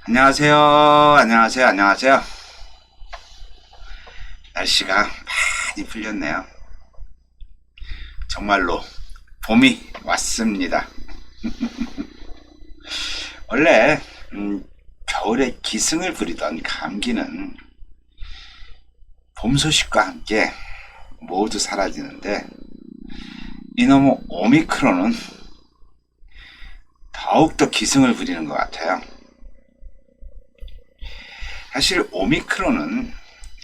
안녕하세요. 안녕하세요. 안녕하세요. 날씨가 많이 풀렸네요. 정말로 봄이 왔습니다. 원래 겨울에 기승을 부리던 감기는 봄 소식과 함께 모두 사라지는데 이놈의 오미크론은 더욱더 기승을 부리는 것 같아요. 사실 오미크론은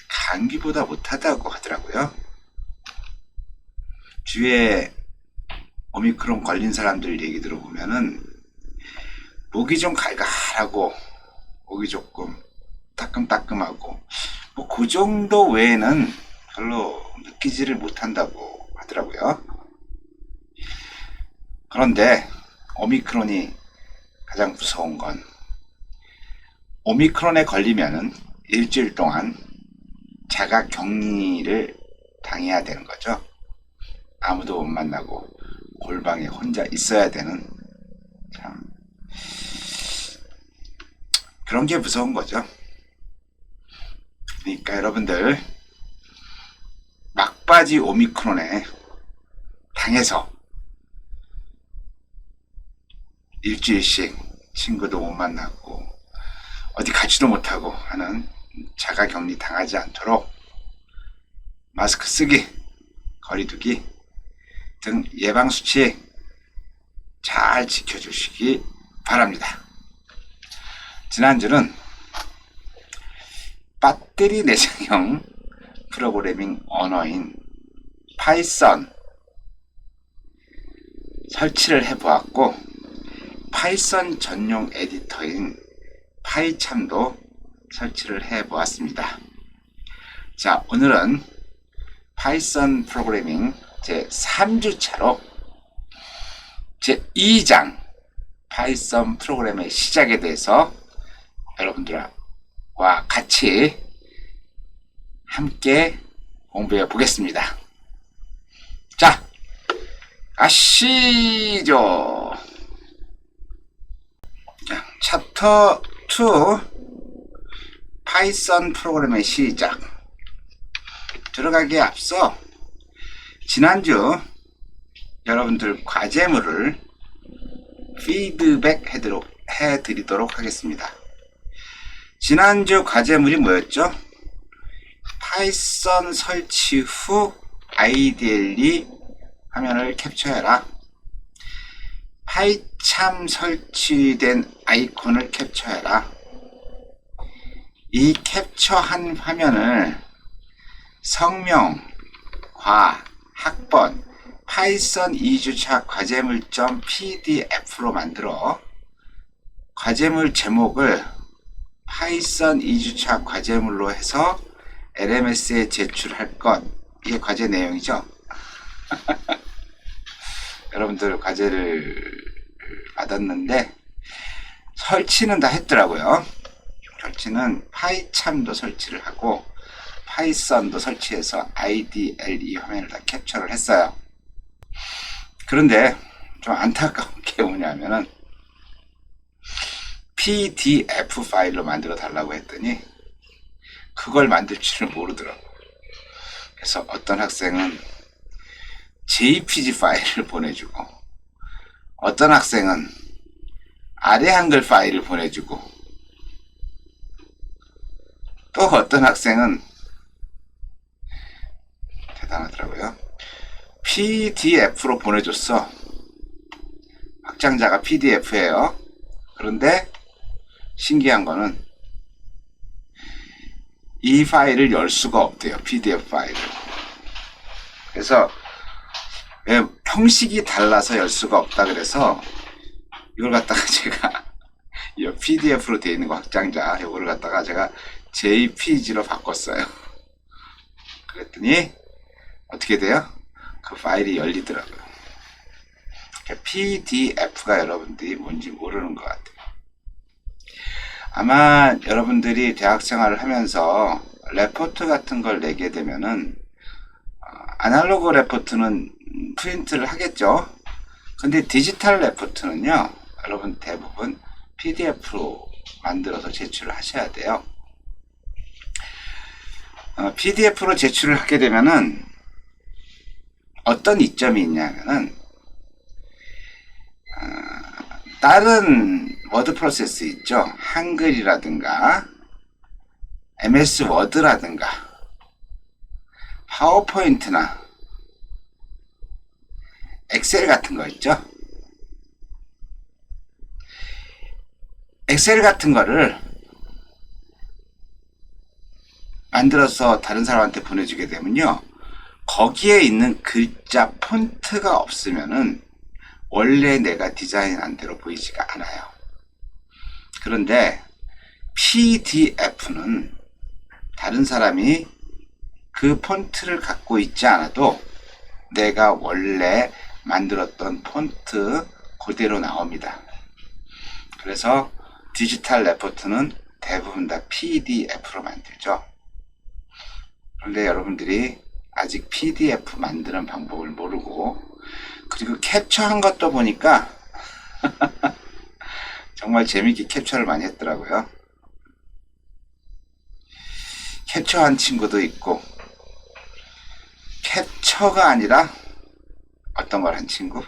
감기보다 못하다고 하더라고요. 주위에 오미크론 걸린 사람들 얘기 들어보면은 목이 좀 갈갈하고 목이 조금 따끔따끔하고 뭐 그 정도 외에는 별로 느끼지를 못한다고 하더라고요. 그런데 오미크론이 가장 무서운 건 오미크론에 걸리면은 일주일 동안 자가 격리를 당해야 되는 거죠. 아무도 못 만나고 골방에 혼자 있어야 되는, 참 그런 게 무서운 거죠. 그러니까 여러분들 막바지 오미크론에 당해서 일주일씩 친구도 못 만나고 어디 가지도 못하고 하는 자가 격리 당하지 않도록 마스크 쓰기, 거리두기 등 예방수칙 잘 지켜주시기 바랍니다. 지난주는 배터리 내장형 프로그래밍 언어인 파이썬 설치를 해보았고, 파이썬 전용 에디터인 파이참도 설치를 해보았습니다. 자, 오늘은 파이썬 프로그래밍 제 3주차로 제 2장 파이썬 프로그램의 시작에 대해서 여러분들과 같이 함께 공부해 보겠습니다. 자, 가시죠. 챕터 2 파이썬 프로그램의 시작. 들어가기에 앞서 지난주 여러분들 과제물을 피드백 해드리도록 하겠습니다. 지난주 과제물이 뭐였죠? 파이썬 설치 후 아이디얼리 화면을 캡처해라. 파이참 설치된 아이콘을 캡처해라. 이 캡처한 화면을 성명, 과, 학번, 파이썬 2주차 과제물.pdf로 만들어 과제물 제목을 파이썬 2주차 과제물로 해서 LMS에 제출할 것. 이게 과제 내용이죠. 여러분들 과제를 받았는데 설치는 다 했더라고요. 설치는 파이참도 설치를 하고 파이썬도 설치해서 IDLE 화면을 다 캡처를 했어요. 그런데 좀 안타까운 게 뭐냐면은 PDF 파일로 만들어 달라고 했더니 그걸 만들 줄을 모르더라고. 그래서 어떤 학생은 JPG 파일을 보내주고 어떤 학생은 아래 한글 파일을 보내주고 또 어떤 학생은 대단하더라고요. PDF로 보내줬어. 확장자가 PDF예요. 그런데 신기한 거는 이 파일을 열 수가 없대요. PDF 파일을. 그래서 형식이 달라서 열 수가 없다 그래서 이걸 갖다가 제가 이 PDF로 되어 있는 거 확장자 이거를 갖다가 제가 JPG로 바꿨어요. 그랬더니 어떻게 돼요? 그 파일이 열리더라고요. PDF가 여러분들이 뭔지 모르는 것 같아요. 아마 여러분들이 대학 생활을 하면서 레포트 같은 걸 내게 되면은 아날로그 레포트는 프린트를 하겠죠. 근데 디지털 레포트는요, 여러분 대부분 PDF로 만들어서 제출을 하셔야 돼요. PDF로 제출을 하게 되면은 어떤 이점이 있냐면은 다른 워드 프로세스 있죠. 한글이라든가 MS 워드라든가 파워포인트나 엑셀 같은 거 있죠. 엑셀 같은 거를 만들어서 다른 사람한테 보내주게 되면요, 거기에 있는 글자 폰트가 없으면은 원래 내가 디자인한 대로 보이지가 않아요. 그런데 PDF는 다른 사람이 그 폰트를 갖고 있지 않아도 내가 원래 만들었던 폰트 그대로 나옵니다. 그래서 디지털 레포트는 대부분 다 PDF로 만들죠. 그런데 여러분들이 아직 PDF 만드는 방법을 모르고, 그리고 캡처한 것도 보니까 정말 재밌게 캡처를 많이 했더라고요. 캡처한 친구도 있고, 캡처가 아니라 어떤 걸 한 친구?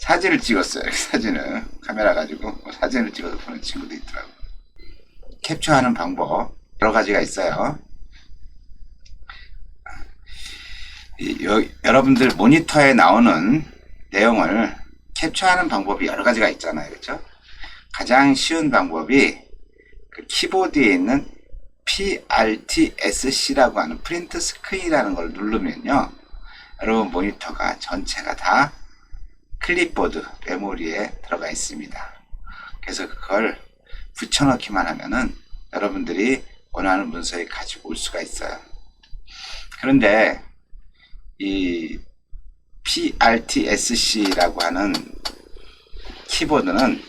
사진을 찍었어요. 사진을 카메라 가지고 사진을 찍어서 보는 친구도 있더라고요. 캡처하는 방법 여러 가지가 있어요. 여러분들 모니터에 나오는 내용을 캡처하는 방법이 여러 가지가 있잖아요. 그렇죠? 가장 쉬운 방법이 그 키보드에 있는 PRTSC라고 하는 프린트 스크린이라는 걸 누르면요, 여러분 모니터가 전체가 다 클립보드 메모리에 들어가 있습니다. 그래서 그걸 붙여넣기만 하면은 여러분들이 원하는 문서에 가지고 올 수가 있어요. 그런데 이 PRTSC라고 하는 키보드는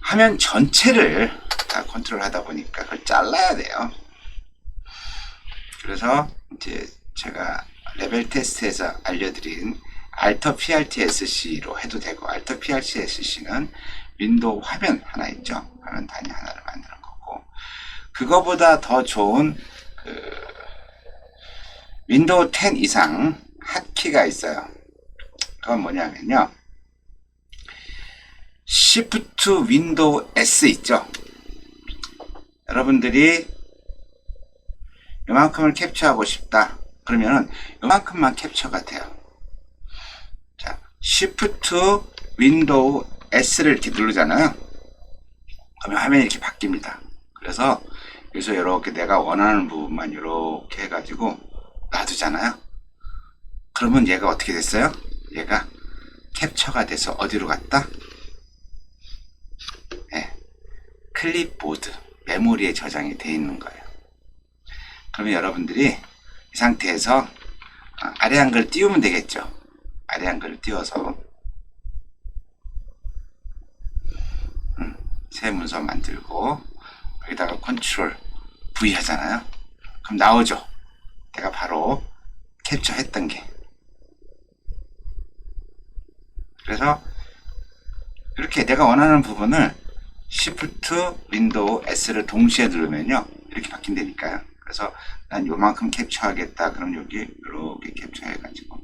화면 전체를 다 컨트롤 하다 보니까 그걸 잘라야 돼요. 그래서 이제 제가 레벨 테스트에서 알려드린 Alt PRTSC로 해도 되고, Alt PRTSC는 윈도우 화면 하나 있죠. 화면 단위 하나를 만드는 거고, 그거보다 더 좋은 윈도우 10 이상 핫키가 있어요. 그건 뭐냐면요, Shift 윈도우 S 있죠. 여러분들이 요만큼을 캡처하고 싶다 그러면은 요만큼만 캡처가 돼요. 자, Shift 윈도우 S를 이렇게 누르잖아요. 그러면 화면이 이렇게 바뀝니다. 그래서 여기서 이렇게 내가 원하는 부분만 이렇게 해가지고 놔두잖아요. 그러면 얘가 어떻게 됐어요? 얘가 캡처가 돼서 어디로 갔다? 네, 클립보드 메모리에 저장이 되어 있는 거예요. 그러면 여러분들이 이 상태에서 아래 한글 띄우면 되겠죠. 아래 한글을 띄워서 새 문서 만들고 여기다가 컨트롤 V 하잖아요. 그럼 나오죠. 내가 바로 캡처했던 게. 그래서 이렇게 내가 원하는 부분을 Shift 윈도우 S를 동시에 누르면요, 이렇게 바뀐다니까요. 그래서 난 요만큼 캡처하겠다. 그럼 여기 이렇게 캡처해가지고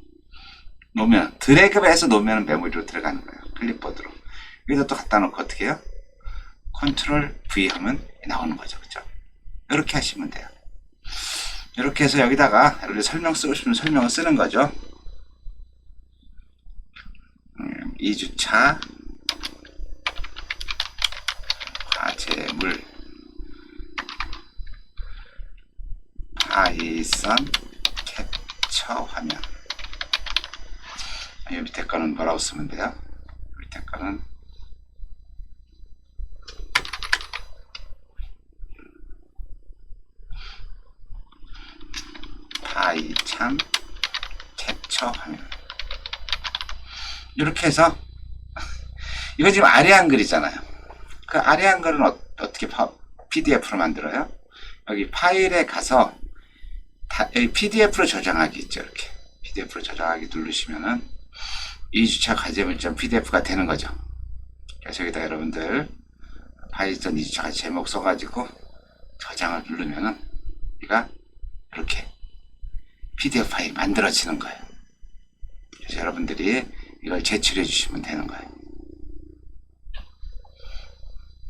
놓으면, 드래그해서 놓으면 메모리로 들어가는 거예요. 클립보드로. 여기다 또 갖다 놓고 어떻게 해요? 컨트롤 V 하면 나오는 거죠. 그죠? 이렇게 하시면 돼요. 이렇게 해서 여기다가 여러분 설명 쓰고 싶으면 설명을 쓰는 거죠. 2주차 과제물 파이썬 캡처 화면. 이 밑에 거는 뭐라고 쓰면 돼요? 밑에 거는 파이참 캡처 화면. 이렇게 해서 이거 지금 아래 한글이잖아요. 그 아래 한글은 어떻게 PDF로 만들어요? 여기 파일에 가서 여기 PDF로 저장하기 있죠. 이렇게 PDF로 저장하기 누르시면은 2주차 과제물점 PDF가 되는 거죠. 그래서 여기다 여러분들 파이썬 2주차 제목 써가지고 저장을 누르면은 우리가 이렇게 PDF 파일이 만들어지는 거예요. 그래서 여러분들이 이걸 제출해 주시면 되는 거예요.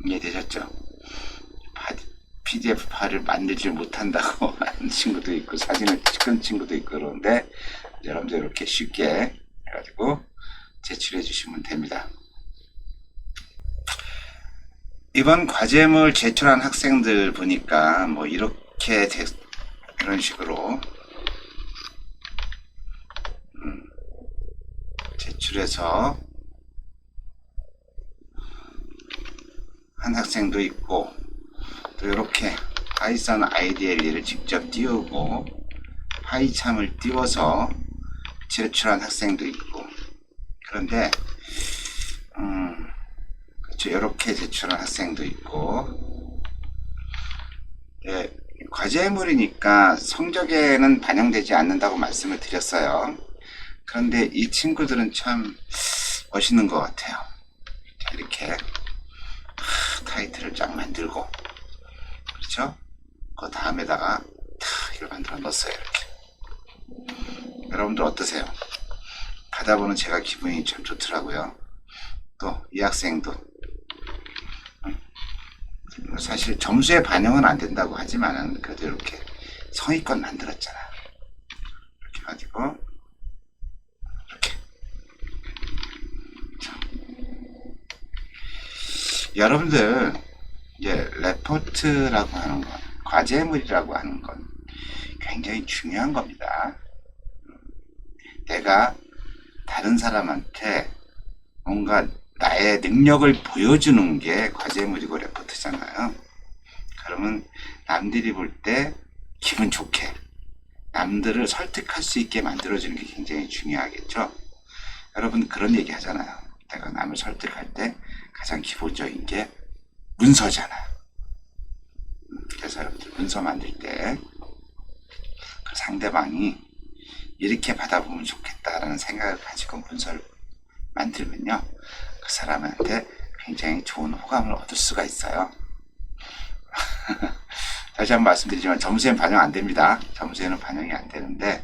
이해되셨죠? PDF 파일을 만들지 못한다고 하는 친구도 있고 사진을 찍은 친구도 있고 그러는데 여러분들 이렇게 쉽게 해가지고 제출해 주시면 됩니다. 이번 과제물 제출한 학생들 보니까 뭐 이렇게 이런 식으로 제출해서 한 학생도 있고 또 이렇게 파이썬 IDLE를 직접 띄우고 파이참을 띄워서 제출한 학생도 있고 그런데 그렇죠. 이렇게 제출한 학생도 있고 예, 과제물이니까 성적에는 반영되지 않는다고 말씀을 드렸어요. 그런데 이 친구들은 참 멋있는 것 같아요. 이렇게 타이틀을 쫙 만들고 그렇죠? 그 다음에다가 이걸 만들어 넣었어요. 이렇게. 여러분들 어떠세요? 가다 보는 제가 기분이 참 좋더라고요. 또 이 학생도 사실 점수에 반영은 안 된다고 하지만은 그래도 이렇게 성의껏 만들었잖아. 이렇게 가지고 이렇게 여러분들 이제 레포트라고 하는 건 과제물이라고 하는 건 굉장히 중요한 겁니다. 내가 다른 사람한테 뭔가 나의 능력을 보여주는 게 과제물이고 레포트잖아요. 그러면 남들이 볼 때 기분 좋게 남들을 설득할 수 있게 만들어주는 게 굉장히 중요하겠죠. 여러분 그런 얘기 하잖아요. 내가 남을 설득할 때 가장 기본적인 게 문서잖아요. 그래서 여러분들 문서 만들 때 그 상대방이 이렇게 받아보면 좋겠다라는 생각을 가지고 문서를 만들면요. 그 사람한테 굉장히 좋은 호감을 얻을 수가 있어요. 다시 한번 말씀드리지만 점수에는 반영 안 됩니다. 점수에는 반영이 안 되는데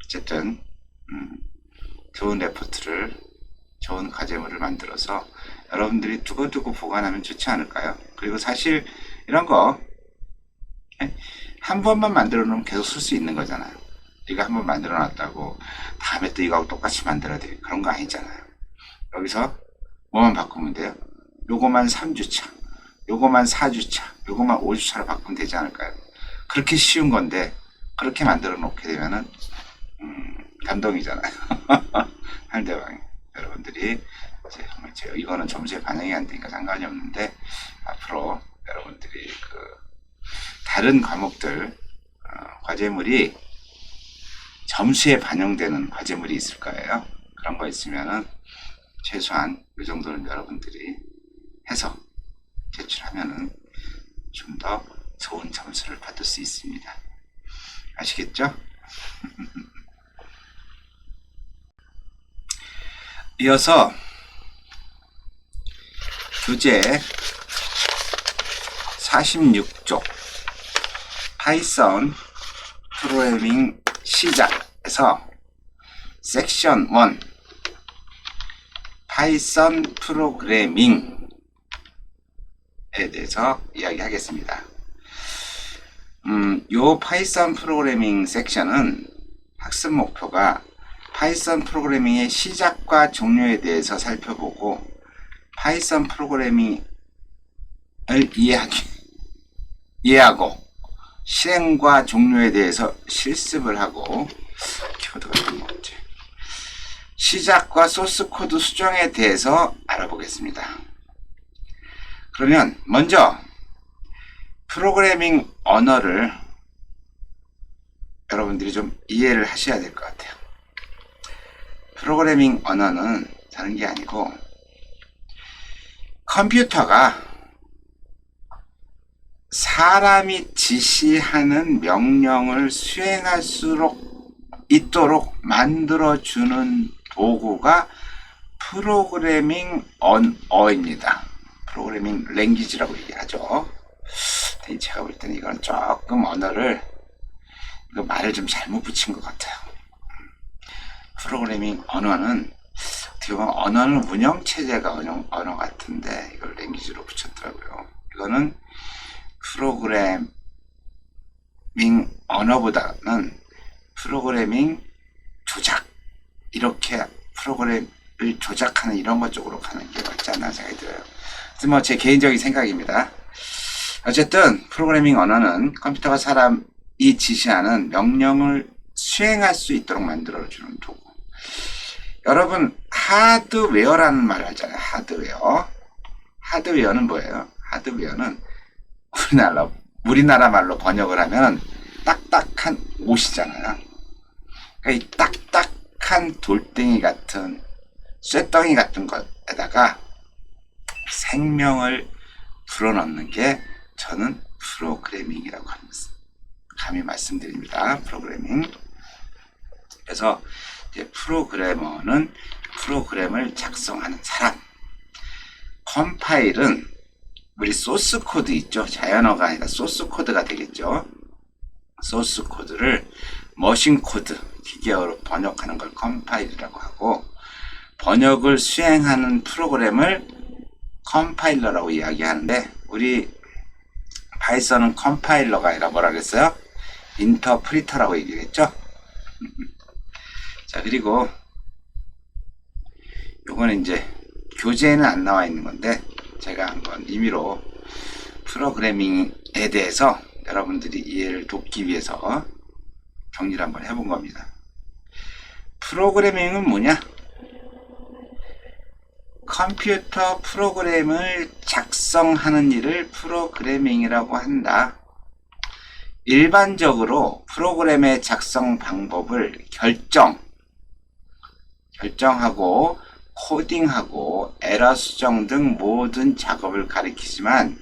어쨌든 좋은 레포트를 좋은 과제물을 만들어서 여러분들이 두고두고 보관하면 좋지 않을까요? 그리고 사실 이런 거 한 번만 만들어 놓으면 계속 쓸 수 있는 거잖아요. 네가 한 번 만들어 놨다고 다음에 또 이거하고 똑같이 만들어야 돼. 그런 거 아니잖아요. 여기서 뭐만 바꾸면 돼요? 요거만 3주차, 요거만 4주차, 요거만 5주차로 바꾸면 되지 않을까요? 그렇게 쉬운 건데 그렇게 만들어 놓게 되면은 감동이잖아요. 상대방이. 여러분들이 이거는 점수에 반영이 안 되니까 상관이 없는데 앞으로 여러분들이 다른 과목들 과제물이 점수에 반영되는 과제물이 있을 거예요. 그런 거 있으면은 최소한 이 정도는 여러분들이 해서 제출하면은 좀 더 좋은 점수를 받을 수 있습니다. 아시겠죠? 이어서 교재 46쪽 파이썬 프로그래밍 시작에서 섹션 1 파이썬 프로그래밍에 대해서 이야기하겠습니다. 요 파이썬 프로그래밍 섹션은 학습 목표가 파이썬 프로그래밍의 시작과 종료에 대해서 살펴보고 파이썬 프로그래밍을 이해하고 실행과 종료에 대해서 실습을 하고 키워드 같은 거 없지. 시작과 소스 코드 수정에 대해서 알아보겠습니다. 그러면 먼저 프로그래밍 언어를 여러분들이 좀 이해를 하셔야 될 것 같아요. 프로그래밍 언어는 다른 게 아니고 컴퓨터가 사람이 지시하는 명령을 수행할 수 있도록 만들어주는 도구가 프로그래밍 언어입니다. 프로그래밍 랭귀지라고 얘기하죠. 제가 볼 때는 이건 조금 언어를, 이거 말을 좀 잘못 붙인 것 같아요. 프로그래밍 언어는, 어떻게 보면 언어는 운영체제가 언어 같은데 이걸 랭귀지로 붙였더라고요. 이거는 프로그래밍 언어보다는 프로그래밍 조작, 이렇게 프로그램을 조작하는 이런 것 쪽으로 가는 게 맞지 않나 생각이 들어요. 그래서 뭐 제 개인적인 생각입니다. 어쨌든 프로그래밍 언어는 컴퓨터가 사람이 지시하는 명령을 수행할 수 있도록 만들어주는 도구. 여러분, 하드웨어라는 말을 하잖아요. 하드웨어. 하드웨어는 뭐예요? 하드웨어는 우리나라 말로 번역을 하면 딱딱한 옷이잖아요. 그러니까 이 딱딱한 돌덩이 같은, 쇠덩이 같은 것에다가 생명을 불어넣는 게 저는 프로그래밍이라고 합니다. 감히 말씀드립니다. 프로그래밍. 그래서 이제 프로그래머는 프로그램을 작성하는 사람. 컴파일은 우리 소스 코드 있죠. 자연어가 아니라 소스 코드가 되겠죠. 소스 코드를 머신 코드, 기계어로 번역하는 걸 컴파일이라고 하고, 번역을 수행하는 프로그램을 컴파일러라고 이야기하는데, 우리 파이썬은 컴파일러가 아니라 뭐라 그랬어요? 인터프리터라고 얘기했죠. 자, 그리고 요거는 이제 교재에는 안 나와 있는 건데 제가 한번 임의로 프로그래밍에 대해서 여러분들이 이해를 돕기 위해서 정리를 한번 해본 겁니다. 프로그래밍은 뭐냐? 컴퓨터 프로그램을 작성하는 일을 프로그래밍이라고 한다. 일반적으로 프로그램의 작성 방법을 결정하고 코딩하고 에러 수정 등 모든 작업을 가리키지만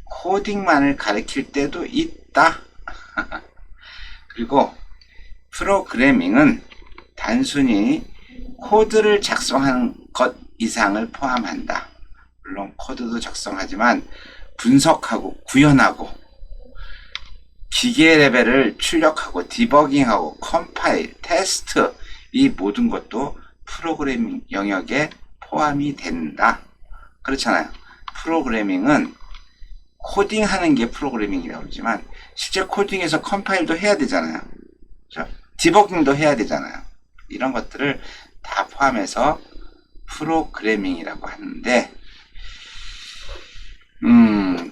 코딩만을 가리킬 때도 있다. 그리고 프로그래밍은 단순히 코드를 작성하는 것 이상을 포함한다. 물론 코드도 작성하지만 분석하고 구현하고 기계 레벨을 출력하고 디버깅하고 컴파일, 테스트, 이 모든 것도 프로그래밍 영역에 포함이 된다. 그렇잖아요. 프로그래밍은 코딩하는 게 프로그래밍이라고 그러지만 실제 코딩에서 컴파일도 해야 되잖아요. 그렇죠? 디버깅도 해야 되잖아요. 이런 것들을 다 포함해서 프로그래밍이라고 하는데,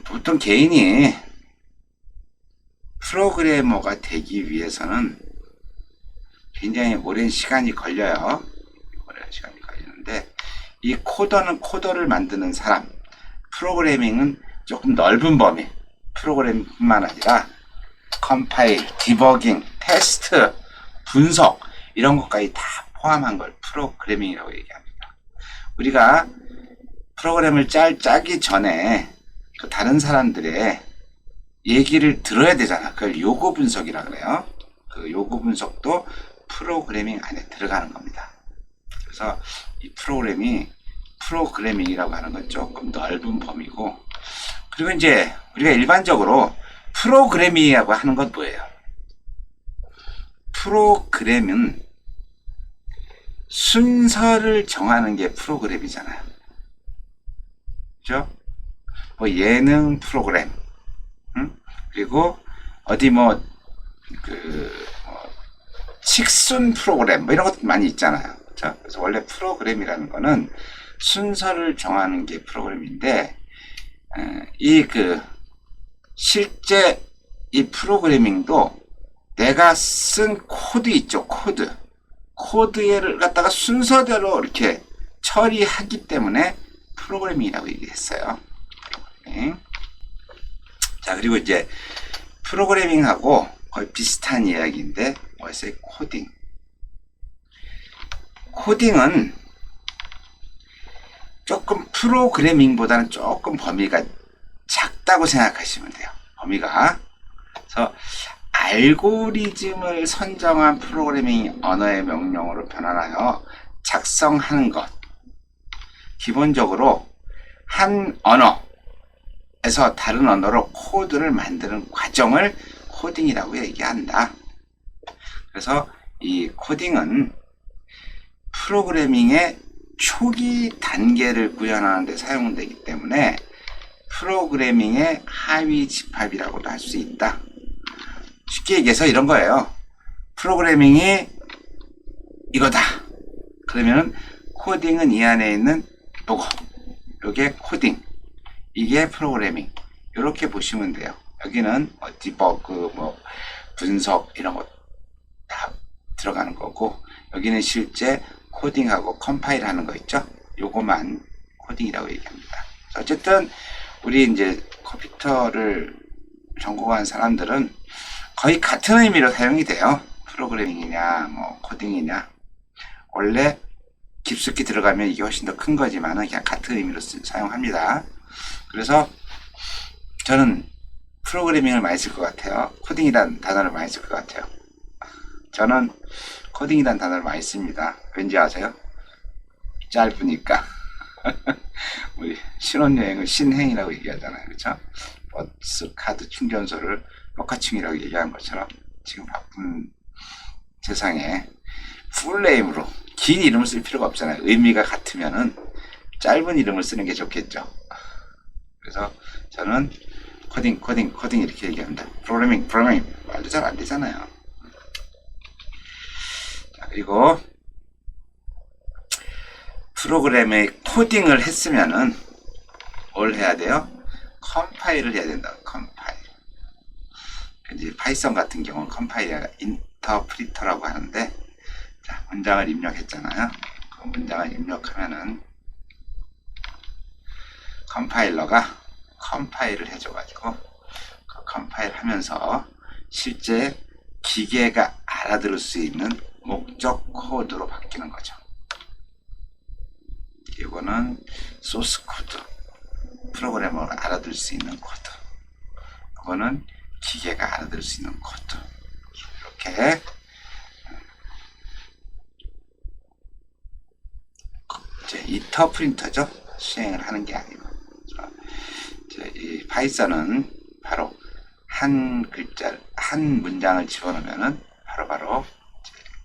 보통 개인이 프로그래머가 되기 위해서는 굉장히 오랜 시간이 걸려요. 오랜 시간이 걸리는데, 이 코더는 코더를 만드는 사람, 프로그래밍은 조금 넓은 범위, 프로그래밍뿐만 아니라 컴파일, 디버깅, 테스트, 분석, 이런 것까지 다 포함한 걸 프로그래밍이라고 얘기합니다. 우리가 프로그램을 짜기 전에 그 다른 사람들의 얘기를 들어야 되잖아. 그걸 요구 분석이라 그래요. 그 요구 분석도 프로그래밍 안에 들어가는 겁니다. 그래서 이 프로그래밍이라고 하는 건 조금 넓은 범위고, 그리고 이제 우리가 일반적으로 프로그래밍이라고 하는 건 뭐예요? 프로그램은 순서를 정하는 게 프로그램이잖아요. 그죠? 뭐 예능 프로그램, 그리고 어디 칙순 프로그램, 뭐 이런 것도 많이 있잖아요. 그렇죠? 그래서 원래 프로그램이라는 거는 순서를 정하는 게 프로그램인데, 실제 이 프로그래밍도 내가 쓴 코드 있죠, 코드를 갖다가 순서대로 이렇게 처리하기 때문에 프로그래밍이라고 얘기했어요. 자, 그리고 이제 프로그래밍하고 거의 비슷한 이야기인데 뭐였어요? 코딩은 조금 프로그래밍보다는 조금 범위가 작다고 생각하시면 돼요. 범위가. 그래서 알고리즘을 선정한 프로그래밍 언어의 명령어로 변환하여 작성하는 것, 기본적으로 한 언어에서 다른 언어로 코드를 만드는 과정을 코딩이라고 얘기한다. 그래서 이 코딩은 프로그래밍의 초기 단계를 구현하는 데 사용되기 때문에 프로그래밍의 하위 집합이라고도 할 수 있다. 쉽게 얘기해서 이런 거예요. 프로그래밍이 이거다. 그러면은 코딩은 이 안에 있는 요거. 요게 코딩. 이게 프로그래밍. 이렇게 보시면 돼요. 여기는 디버그, 분석 이런 거 다 들어가는 거고, 여기는 실제 코딩하고 컴파일 하는 거 있죠? 요거만 코딩이라고 얘기합니다. 어쨌든 우리 이제 컴퓨터를 전공한 사람들은 거의 같은 의미로 사용이 돼요. 프로그래밍이냐 코딩이냐. 원래 깊숙이 들어가면 이게 훨씬 더 큰 거지만은 그냥 같은 의미로 사용합니다. 그래서 저는 프로그래밍을 많이 쓸 것 같아요. 코딩이라는 단어를 많이 쓸 것 같아요. 저는 코딩이라는 단어를 많이 씁니다. 왠지 아세요? 짧으니까. 우리 신혼여행을 신행이라고 얘기하잖아요. 그렇죠? 버스 카드 충전소를 lokaching이라고 얘기하는 것처럼 지금 바쁜 세상에 풀네임으로 긴 이름을 쓸 필요가 없잖아요. 의미가 같으면은 짧은 이름을 쓰는 게 좋겠죠. 그래서 저는 코딩 이렇게 얘기합니다. 프로그래밍 말도 잘 안 되잖아요. 자, 그리고 프로그램에 코딩을 했으면은 뭘 해야 돼요? 컴파일을 해야 된다. 컴파일. 이제 파이썬 같은 경우는 컴파일이 인터프리터라고 하는데, 자, 문장을 입력했잖아요. 그 문장을 입력하면은 컴파일러가 컴파일을 해줘가지고 그 컴파일 하면서 실제 기계가 알아들을 수 있는 목적 코드로 바뀌는 거죠. 이거는 소스 코드, 프로그래머가 알아들을 수 있는 코드. 이거는 기계가 알아들을 수 있는 코드. 이렇게 이제 인터프린터죠. 수행을 하는 게 아니고, 이 파이썬은 바로 한 글자, 한 문장을 집어넣으면은 바로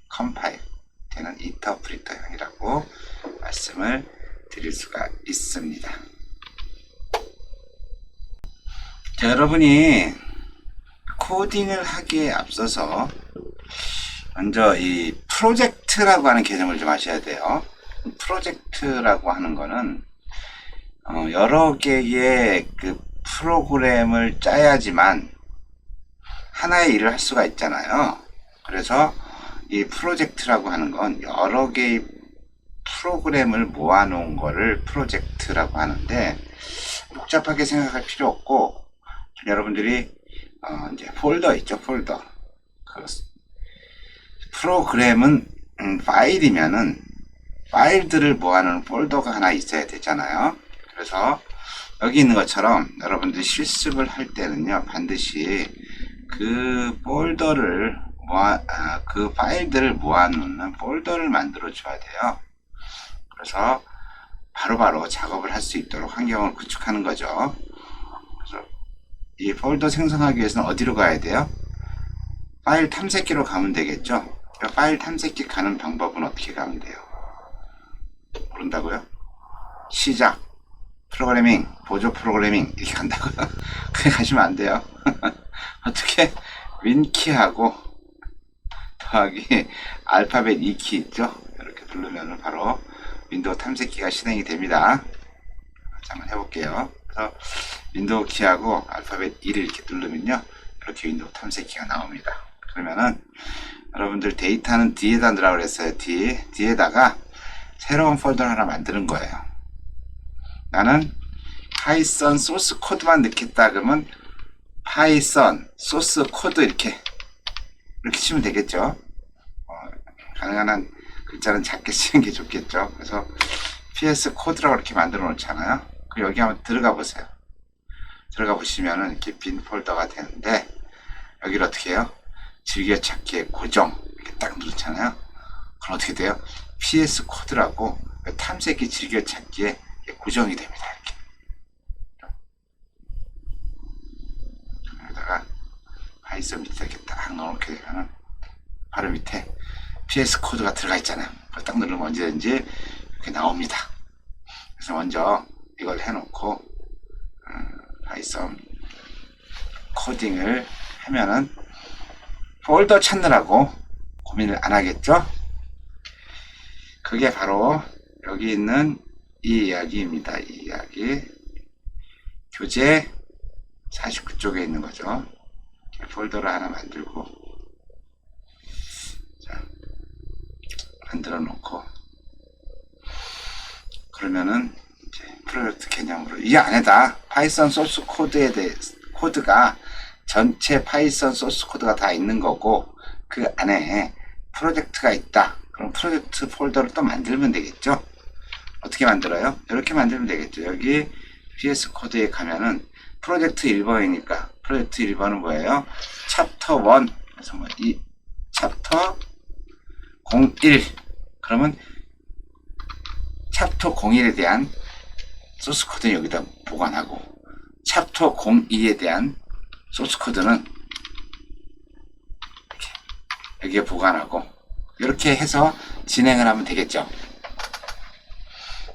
컴파일 되는 인터프리터형이라고 말씀을 드릴 수가 있습니다. 자, 여러분이 코딩을 하기에 앞서서 먼저 이 프로젝트라고 하는 개념을 좀 아셔야 돼요. 프로젝트라고 하는 거는 여러 개의 그 프로그램을 짜야지만 하나의 일을 할 수가 있잖아요. 그래서 이 프로젝트라고 하는 건 여러 개의 프로그램을 모아놓은 거를 프로젝트라고 하는데, 복잡하게 생각할 필요 없고, 여러분들이 이제 폴더 있죠, 폴더. 그 프로그램은 파일이면은 파일들을 모아놓은 폴더가 하나 있어야 되잖아요. 그래서 여기 있는 것처럼 여러분들이 실습을 할 때는요, 반드시 그 폴더를 그 파일들을 모아놓는 폴더를 만들어 줘야 돼요. 그래서 바로바로 작업을 할 수 있도록 환경을 구축하는 거죠. 그래서 이 폴더 생성하기 위해서는 어디로 가야 돼요? 파일 탐색기로 가면 되겠죠. 파일 탐색기 가는 방법은 어떻게 가면 돼요? 모른다고요? 시작, 프로그래밍, 보조 프로그래밍 이렇게 간다고요? 그게 가시면 안 돼요. 어떻게? 윈키하고 더하기 알파벳 2키 있죠? 이렇게 누르면 바로 윈도우 탐색기가 실행이 됩니다. 자, 한번 해볼게요. 그래서 윈도우 키하고 알파벳 2를 이렇게 누르면요, 이렇게 윈도우 탐색기가 나옵니다. 그러면은 여러분들 데이터는 D에다 넣으라고 그랬어요. D에다가 새로운 폴더를 하나 만드는 거예요. 나는 파이썬 소스 코드만 넣겠다 그러면 파이썬 소스 코드 이렇게 치면 되겠죠. 가능한 한 글자는 작게 쓰는 게 좋겠죠. 그래서 PS 코드라고 이렇게 만들어 놓잖아요. 그럼 여기 한번 들어가 보세요. 들어가 보시면은 이렇게 빈 폴더가 되는데, 여기를 어떻게 해요? 즐겨찾기에 고정 이렇게 딱 누르잖아요. 그럼 어떻게 돼요? PS 코드라고 탐색기 즐겨찾기에 고정이 됩니다. 이렇게. 여기다가 파이썬 밑에 이렇게 딱 넣어놓게 되면은 바로 밑에 PS 코드가 들어가 있잖아요. 그걸 딱 누르면 언제든지 이렇게 나옵니다. 그래서 먼저 이걸 해놓고 파이썬 코딩을 하면은 폴더 찾느라고 고민을 안 하겠죠? 그게 바로 여기 있는 이 이야기입니다. 이 이야기. 교재 49쪽에 있는 거죠. 폴더를 하나 만들고, 자, 만들어 놓고, 그러면은 이제 프로젝트 개념으로 이 안에다 파이썬 소스 코드에 대해 코드가 전체 파이썬 소스 코드가 다 있는 거고, 그 안에 프로젝트가 있다. 그럼 프로젝트 폴더를 또 만들면 되겠죠. 어떻게 만들어요? 이렇게 만들면 되겠죠. 여기 VS 코드에 가면은 프로젝트 1번이니까 프로젝트 1번은 뭐예요? 챕터 1. 그래서 뭐 이 챕터 01. 그러면 챕터 01에 대한 소스 코드는 여기다 보관하고, 챕터 02에 대한 소스 코드는 이렇게 여기에 보관하고, 이렇게 해서 진행을 하면 되겠죠.